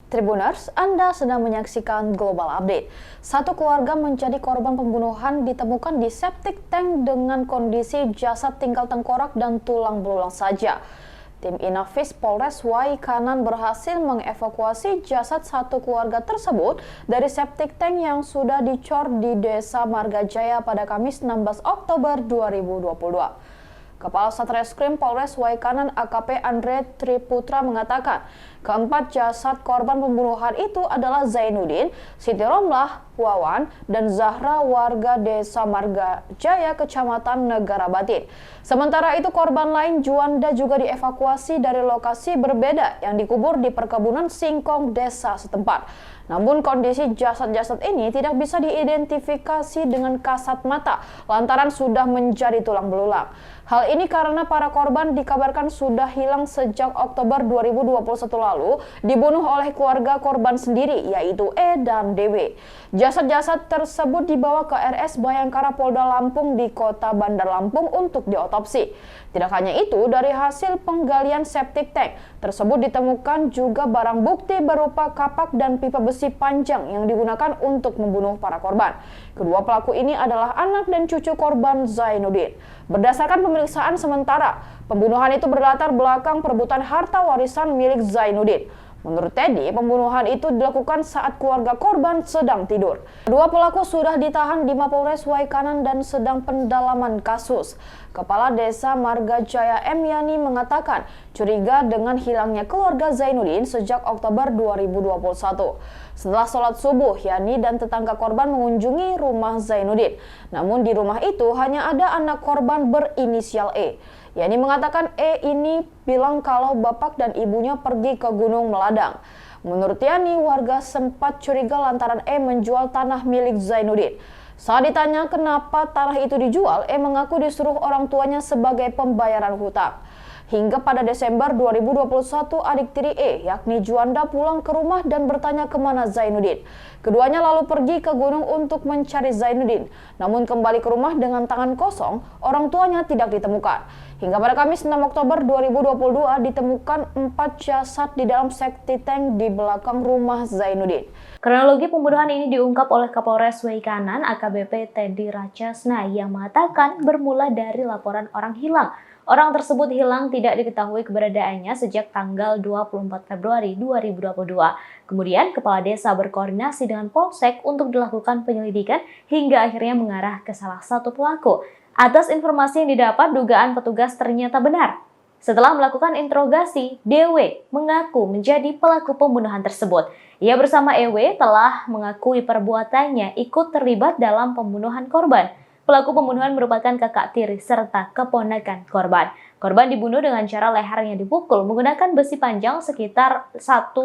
Tribuners, Anda sedang menyaksikan Global Update. Satu keluarga menjadi korban pembunuhan ditemukan di septic tank dengan kondisi jasad tinggal tengkorak dan tulang belulang saja. Tim Inafis Polres Waikanan berhasil mengevakuasi jasad satu keluarga tersebut dari septic tank yang sudah dicor di Desa Margajaya pada Kamis 16 Oktober 2022. Kepala Satreskrim Polres Waikanan AKP Andre Triputra mengatakan, keempat jasad korban pembunuhan itu adalah Zainuddin, Siti Romlah, Wawan, dan Zahra warga Desa Margajaya, Kecamatan Negara Batin. Sementara itu korban lain Juanda juga dievakuasi dari lokasi berbeda yang dikubur di perkebunan singkong desa setempat. Namun kondisi jasad-jasad ini tidak bisa diidentifikasi dengan kasat mata lantaran sudah menjadi tulang belulang. Hal ini karena para korban dikabarkan sudah hilang sejak Oktober 2021 lalu, dibunuh oleh keluarga korban sendiri, yaitu E dan DW. Jasad-jasad tersebut dibawa ke RS Bayangkara Polda Lampung di Kota Bandar Lampung untuk diotopsi. Tidak hanya itu, dari hasil penggalian septic tank tersebut ditemukan juga barang bukti berupa kapak dan pipa besi panjang yang digunakan untuk membunuh para korban. Kedua pelaku ini adalah anak dan cucu korban Zainuddin. Berdasarkan pemeriksaan sementara, pembunuhan itu berlatar belakang perebutan harta warisan milik Zainuddin. Menurut Teddy, pembunuhan itu dilakukan saat keluarga korban sedang tidur. Kedua pelaku sudah ditahan di Mapolres Waikanan dan sedang pendalaman kasus. Kepala Desa Margajaya M. Yani mengatakan curiga dengan hilangnya keluarga Zainuddin sejak Oktober 2021. Setelah sholat subuh, Yani dan tetangga korban mengunjungi rumah Zainuddin. Namun di rumah itu hanya ada anak korban berinisial E. Yani mengatakan E ini bilang kalau bapak dan ibunya pergi ke Gunung Meladang. Menurut Yani, warga sempat curiga lantaran E menjual tanah milik Zainuddin. Saat ditanya kenapa tanah itu dijual, E mengaku disuruh orang tuanya sebagai pembayaran hutang. Hingga pada Desember 2021, adik tiri E, yakni Juanda, pulang ke rumah dan bertanya kemana Zainuddin. Keduanya lalu pergi ke gunung untuk mencari Zainuddin. Namun kembali ke rumah dengan tangan kosong, orang tuanya tidak ditemukan. Hingga pada Kamis 6 Oktober 2022 ditemukan 4 jasad di dalam septic tank di belakang rumah Zainuddin. Kronologi pembunuhan ini diungkap oleh Kapolres Waikanan AKBP Teddy Rachasna yang mengatakan bermula dari laporan orang hilang. Orang tersebut hilang tidak diketahui keberadaannya sejak tanggal 24 Februari 2022. Kemudian kepala desa berkoordinasi dengan Polsek untuk dilakukan penyelidikan hingga akhirnya mengarah ke salah satu pelaku. Atas informasi yang didapat, dugaan petugas ternyata benar. Setelah melakukan interogasi, DW mengaku menjadi pelaku pembunuhan tersebut. Ia bersama EW telah mengakui perbuatannya ikut terlibat dalam pembunuhan korban. Pelaku pembunuhan merupakan kakak tiri serta keponakan korban. Korban dibunuh dengan cara lehernya dipukul menggunakan besi panjang sekitar 1,5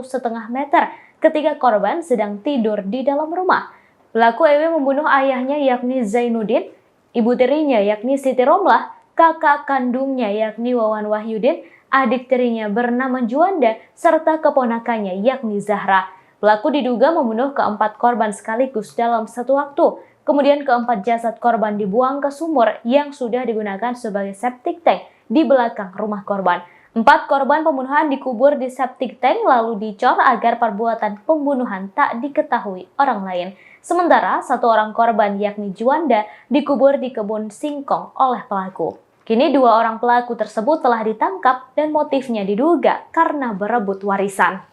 meter ketika korban sedang tidur di dalam rumah. Pelaku EW membunuh ayahnya yakni Zainuddin, ibu tirinya yakni Siti Romlah, kakak kandungnya yakni Wawan Wahyudin, adik tirinya bernama Juanda, serta keponakannya yakni Zahra. Pelaku diduga membunuh keempat korban sekaligus dalam satu waktu. Kemudian keempat jasad korban dibuang ke sumur yang sudah digunakan sebagai septic tank di belakang rumah korban. 4 korban pembunuhan dikubur di septic tank lalu dicor agar perbuatan pembunuhan tak diketahui orang lain. Sementara satu orang korban yakni Juanda dikubur di kebun singkong oleh pelaku. Kini 2 orang pelaku tersebut telah ditangkap dan motifnya diduga karena berebut warisan.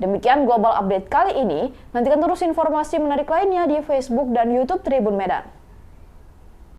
Demikian Global Update kali ini. Nantikan terus informasi menarik lainnya di Facebook dan YouTube Tribun Medan.